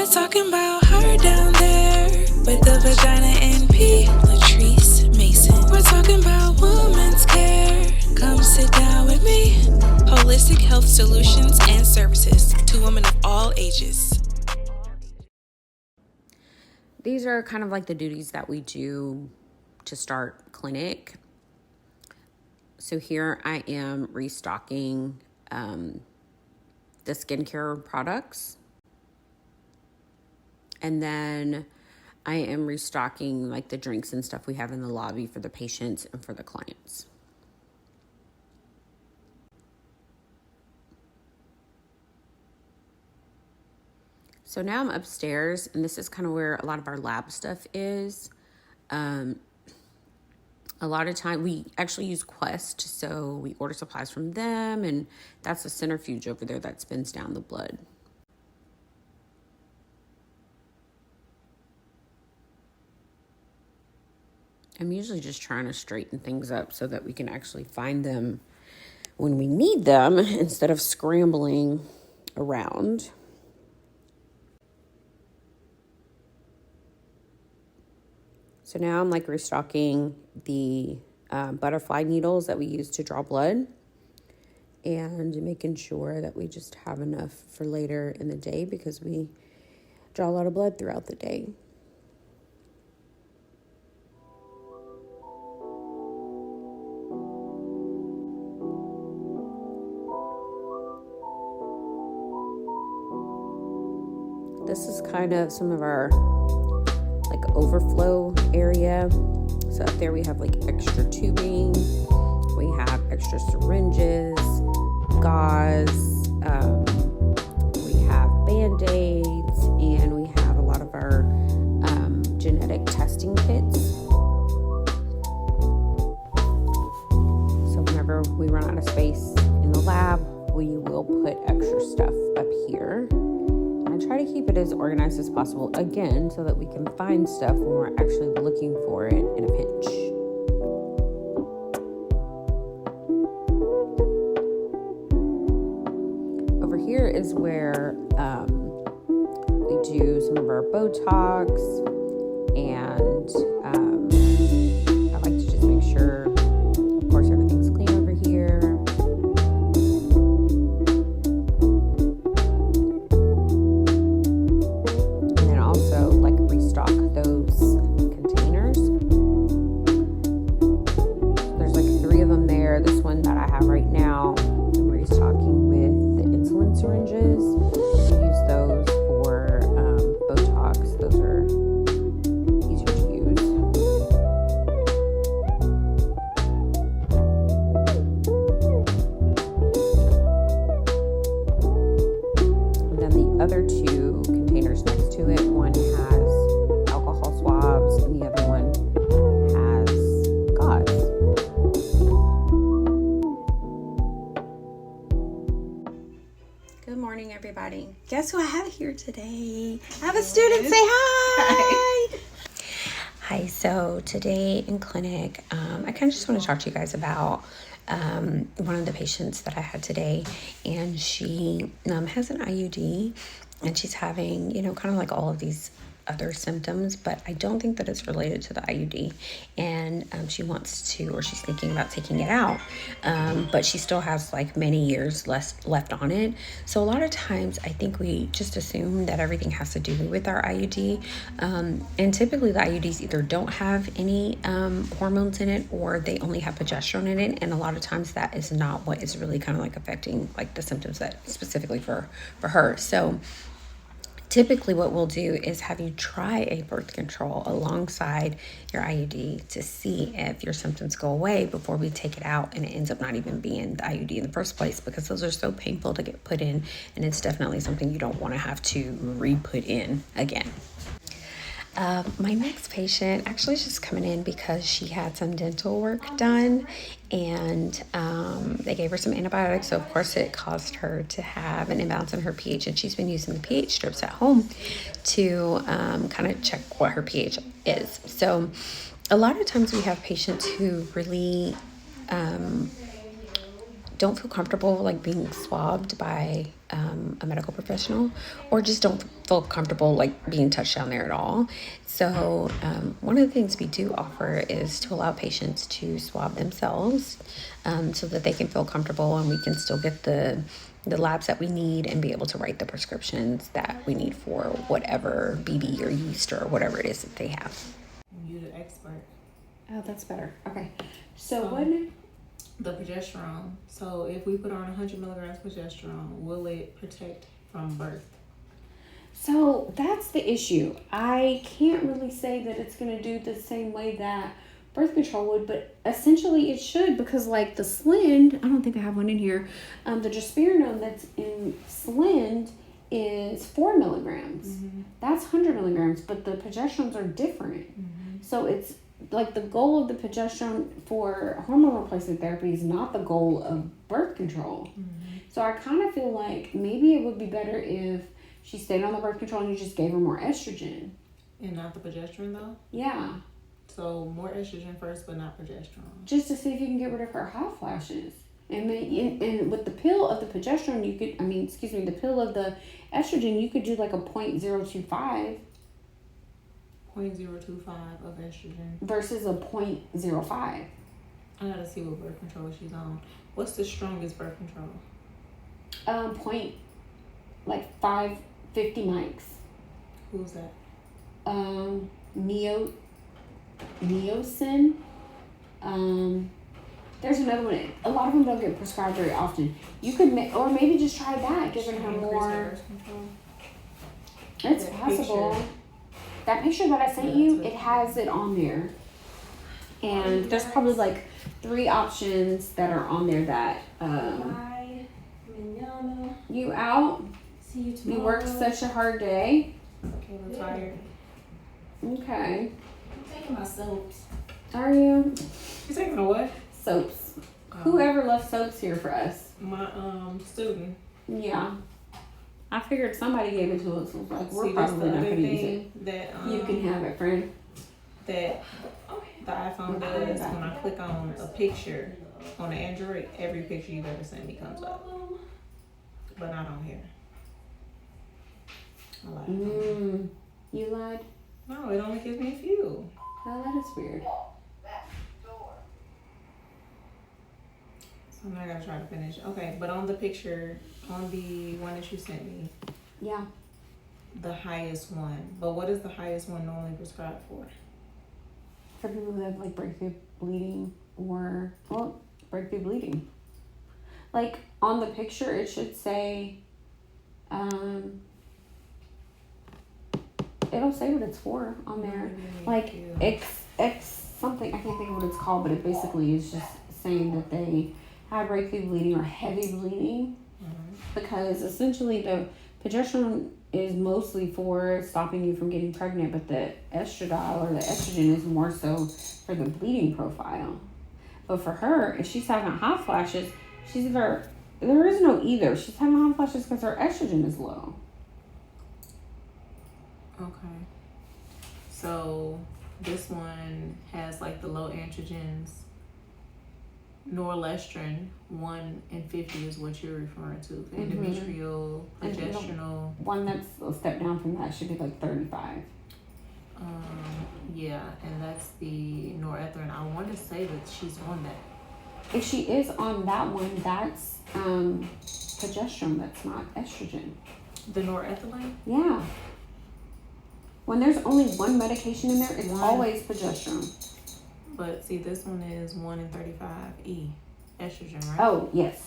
We're talking about her down there with the vagina and P. Latrice Mason. We're talking about women's care. Come sit down with me. Holistic health solutions and services to women of all ages. These are kind of like the duties that we do to start clinic. So here I am restocking the skincare products. And then I am restocking like the drinks and stuff we have in the lobby for the patients and for the clients. So now I'm upstairs, and this is kind of where a lot of our lab stuff is. A lot of time we actually use Quest, so we order supplies from them, and that's a centrifuge over there that spins down the blood. I'm usually just trying to straighten things up so that we can actually find them when we need them instead of scrambling around. So now I'm like restocking the butterfly needles that we use to draw blood and making sure that we just have enough for later in the day because we draw a lot of blood throughout the day. This is kind of some of our like overflow area. So up there we have like extra tubing, we have extra syringes, gauze, we have Band-Aids, and we have a lot of our genetic testing kits. So whenever we run out of space in the lab, we will put extra stuff up here. Try to keep it as organized as possible, again, so that we can find stuff when we're actually looking for it in a pinch. Over here is where we do some of our Botox, and I like to just make sure, of course, everything's clean over here. Other two containers next to it, one has alcohol swabs and the other one has gauze. Good morning, everybody. Guess who I have here today? I have a student. Say hi. Hi. So today in clinic, I kind of just want to talk to you guys about one of the patients that I had today, and she has an IUD, and she's having, kind of like all of these other symptoms, but I don't think that it's related to the IUD, and she wants to, or she's thinking about taking it out, but she still has like many years left on it. So a lot of times I think we just assume that everything has to do with our IUD, and typically the IUDs either don't have any hormones in it, or they only have progesterone in it, and a lot of times that is not what is really kind of like affecting like the symptoms that specifically for her. So typically what we'll do is have you try a birth control alongside your IUD to see if your symptoms go away before we take it out and it ends up not even being the IUD in the first place, because those are so painful to get put in, and it's definitely something you don't want to have to re-put in again. My next patient actually is just coming in because she had some dental work done, and they gave her some antibiotics, so of course it caused her to have an imbalance in her pH, and she's been using the pH strips at home to kind of check what her pH is. So a lot of times we have patients who really don't feel comfortable like being swabbed by a medical professional, or just don't feel comfortable like being touched down there at all. So one of the things we do offer is to allow patients to swab themselves so that they can feel comfortable, and we can still get the labs that we need and be able to write the prescriptions that we need for whatever BB or yeast or whatever it is that they have. You're the expert. Oh, that's better. Okay. So the progesterone. So if we put on 100 milligrams progesterone, will it protect from birth? So that's the issue. I can't really say that it's going to do the same way that birth control would, but essentially it should, because like the Slind, I don't think I have one in here, the drospirenone that's in Slind is 4 milligrams. Mm-hmm. That's 100 milligrams, but the progesterones are different. Mm-hmm. So it's like the goal of the progesterone for hormone replacement therapy is not the goal of birth control. Mm-hmm. So I kind of feel like maybe it would be better if she stayed on the birth control and you just gave her more estrogen. And not the progesterone though? Yeah. So more estrogen first, but not progesterone. Just to see if you can get rid of her hot flashes. And with the pill of the progesterone, the pill of the estrogen, you could do like a 0.025. 0.025 of estrogen. Versus a 0.05. I gotta see what birth control she's on. What's the strongest birth control? 550 mics. Who's that? Neosin. There's another one. A lot of them don't get prescribed very often. You could, or maybe just try that, giving her more. Birth control? It's That possible. picture. That picture that I sent you, it has it on there. And there's probably like 3 options that are on there that Bye. Manana. you out. See you tomorrow. You worked such a hard day. Okay, we're tired. Okay. I'm taking my soaps. Are you? You taking a what? Soaps. Whoever left soaps here for us? My student. Yeah. I figured somebody gave it to us. Like, we're See, that's probably the not other going to use it. thing that You can have it, friend. that the iPhone does when I click on a picture on the Android, every picture you've ever sent me comes up, but not on here. I lied. You lied? No, it only gives me a few. Oh, that is weird. So I'm not gonna try to finish. Okay, but on the picture, on the one that you sent me, Yeah. the highest one. But what is the highest one normally prescribed for? For people who have like breakthrough bleeding breakthrough bleeding. Like on the picture, it should say, it'll say what it's for on there. Like X something, I can't think of what it's called, but it basically is just saying that they have breakthrough bleeding or heavy bleeding. Because essentially the progesterone is mostly for stopping you from getting pregnant, but the estradiol or the estrogen is more so for the bleeding profile. But for her, if she's having hot flashes, there is no either. She's having hot flashes because her estrogen is low. Okay. So this one has like the low androgens. Norelestrin 1 in 50 is what you're referring to. Endometrial, progesterone. One that's a step down from that should be like 35. Yeah, and that's the norepinephrine. I want to say that she's on that. If she is on that one, that's progesterone. That's not estrogen. The norethylene? Yeah. When there's only one medication in there, it's always progesterone. But see, this one is 1 in 35E, estrogen, right? Oh, yes.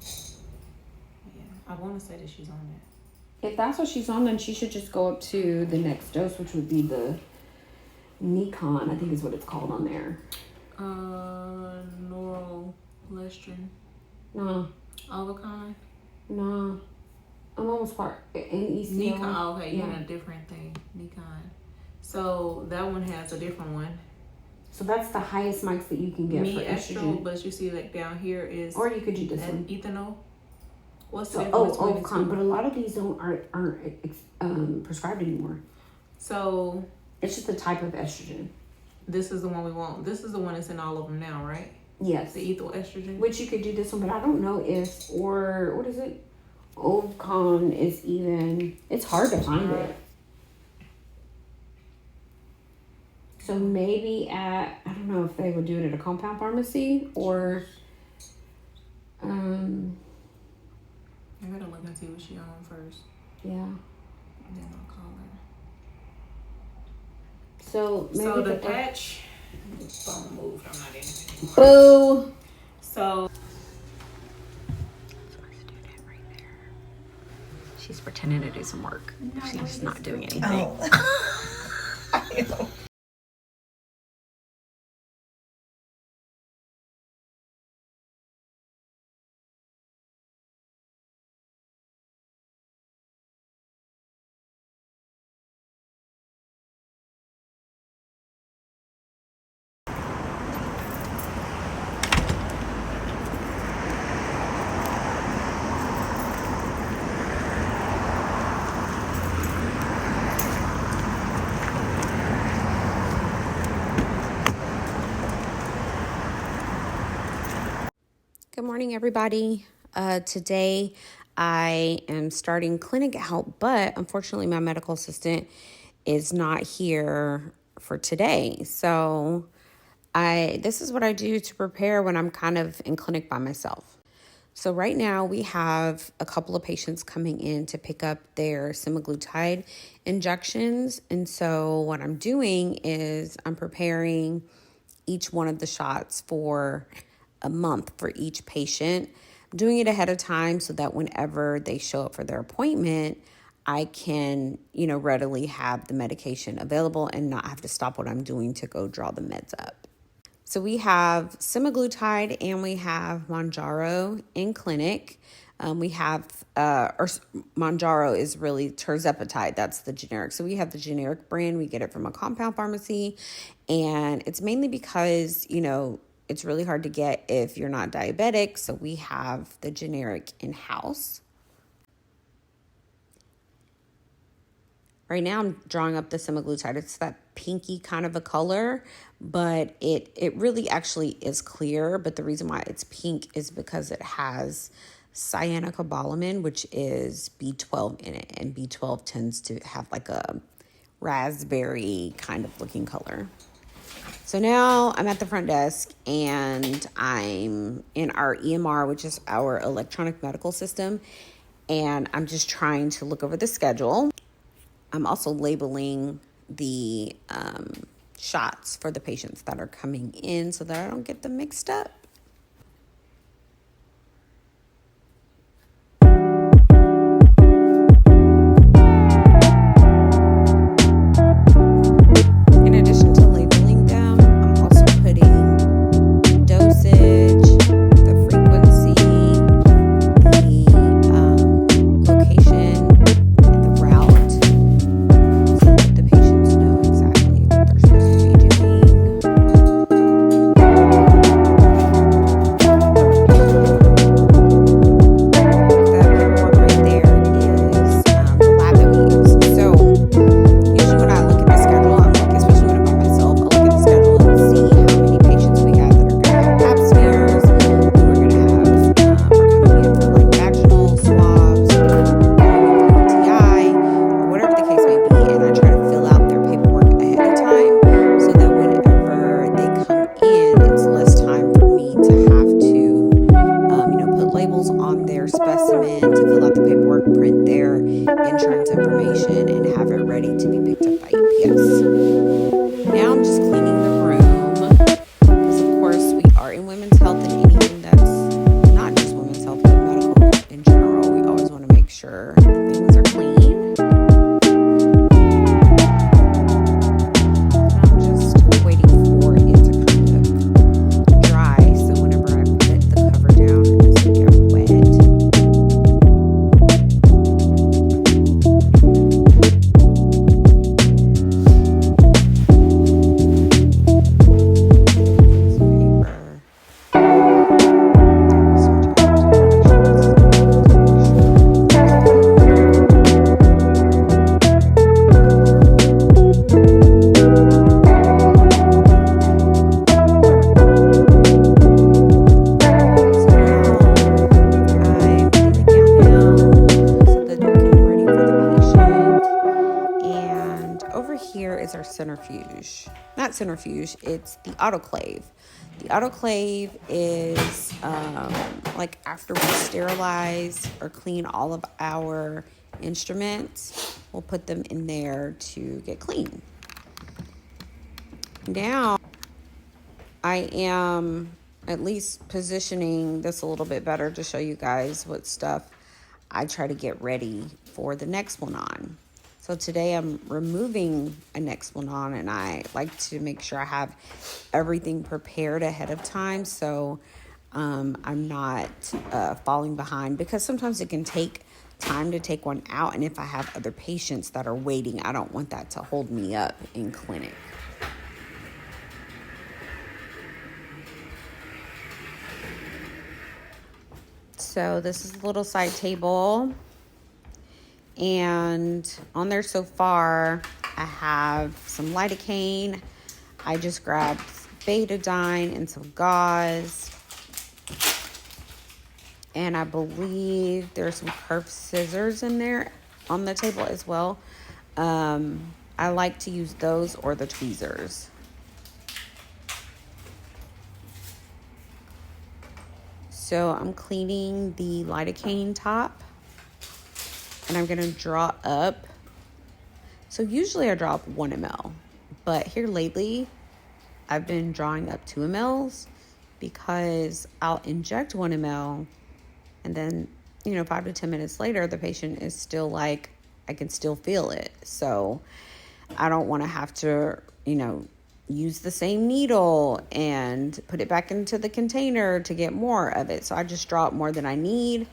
Yeah, I want to say that she's on that. If that's what she's on, then she should just go up to the next dose, which would be the Nikon, I think is what it's called on there. Norelestrin. No. Ovacon? No. I'm almost part NECO. Nikon. Oh, okay, you're in a different thing. Nikon. So that one has a different one. So that's the highest mics that you can get for estrogen. But you see, like down here is. Or you could do this one. Ethanol. What's the Ovacon, but a lot of these aren't prescribed anymore. So it's just the type of estrogen. This is the one we want. This is the one that's in all of them now, right? Yes. The ethyl estrogen. Which you could do this one, but I don't know if what is it? Ovcon is even, it's hard to find it. So maybe I don't know if they would do it at a compound pharmacy or, I gotta look and see what she on first. Yeah. And then I'll call her. So maybe so the patch, phone moved, I'm not in it anymore. Boo! So. That's my student right there. She's pretending to do some work. No, she's not doing anything. Oh. I know. Good morning, everybody. Today I am starting clinic help, but unfortunately my medical assistant is not here for today. So this is what I do to prepare when I'm kind of in clinic by myself. So right now we have a couple of patients coming in to pick up their semaglutide injections. And so what I'm doing is I'm preparing each one of the shots for a month for each patient. I'm doing it ahead of time so that whenever they show up for their appointment, I can, readily have the medication available and not have to stop what I'm doing to go draw the meds up. So we have semaglutide and we have Mounjaro in clinic. We have, Mounjaro is really tirzepatide. That's the generic. So we have the generic brand. We get it from a compound pharmacy. And it's mainly because, it's really hard to get if you're not diabetic. So we have the generic in-house. Right now I'm drawing up the semaglutide. It's that pinky kind of a color, but it really actually is clear. But the reason why it's pink is because it has cyanocobalamin, which is B12 in it. And B12 tends to have like a raspberry kind of looking color. So now I'm at the front desk and I'm in our EMR, which is our electronic medical system. And I'm just trying to look over the schedule. I'm also labeling the shots for the patients that are coming in so that I don't get them mixed up. In addition to labeling them, I'm also putting dosage, the frequency, the location, and the route, so that the patients know exactly what they're supposed to be doing. That paperwork right there is the lab that we use. So usually when I look at the schedule, I'm like, especially when I'm by myself, I'll look at the schedule and see how many patients we have that are going to have pap smears, who are going to have, are coming in for like vaginal swabs, or UTI, or whatever the case may be. And I try to fill out their paperwork ahead of time so that whenever they come in, it's less time for me to have to, put labels on their specimen, to fill out the paperwork, print their insurance information, and have it ready to be picked up by UPS. Now I'm just cleaning the room because, of course, we are in women's health, and anything that's not just women's health but medical in general, we always want to make sure things are clean. I'm just waiting for it to kind of dry, so whenever I put the cover down, it doesn't get wet. Some paper. is our centrifuge. Not centrifuge, it's the autoclave. The autoclave is like after we sterilize or clean all of our instruments, we'll put them in there to get clean. Now, I am at least positioning this a little bit better to show you guys what stuff I try to get ready for the next one on. So today I'm removing a next one on, and I like to make sure I have everything prepared ahead of time so I'm not falling behind, because sometimes it can take time to take one out, and if I have other patients that are waiting, I don't want that to hold me up in clinic. So this is a little side table. And on there so far, I have some lidocaine. I just grabbed betadine and some gauze. And I believe there's some curved scissors in there on the table as well. I like to use those or the tweezers. So I'm cleaning the lidocaine top. And I'm going to draw up. So usually I draw up 1 ml. But here lately, I've been drawing up 2 mLs because I'll inject 1 ml. And then, 5 to 10 minutes later, the patient is still like, I can still feel it. So I don't want to have to, use the same needle and put it back into the container to get more of it. So I just draw up more than I need.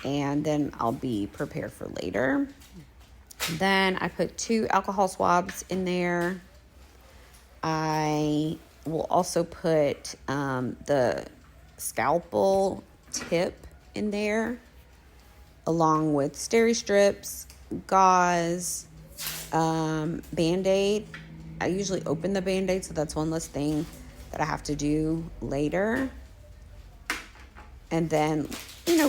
And then I'll be prepared for later. Then I put 2 alcohol swabs in there. I will also put the scalpel tip in there, along with steri strips, gauze, Band-Aid. I usually open the Band-Aid, so that's one less thing that I have to do later. And then,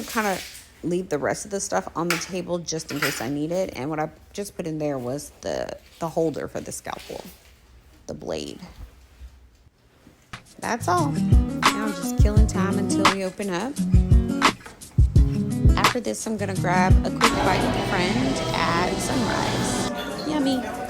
kind of leave the rest of the stuff on the table just in case I need it. And what I just put in there was the holder for the scalpel, the blade. That's all. Now I'm just killing time until we open up. After this, I'm gonna grab a quick bite with a friend at sunrise. Yummy.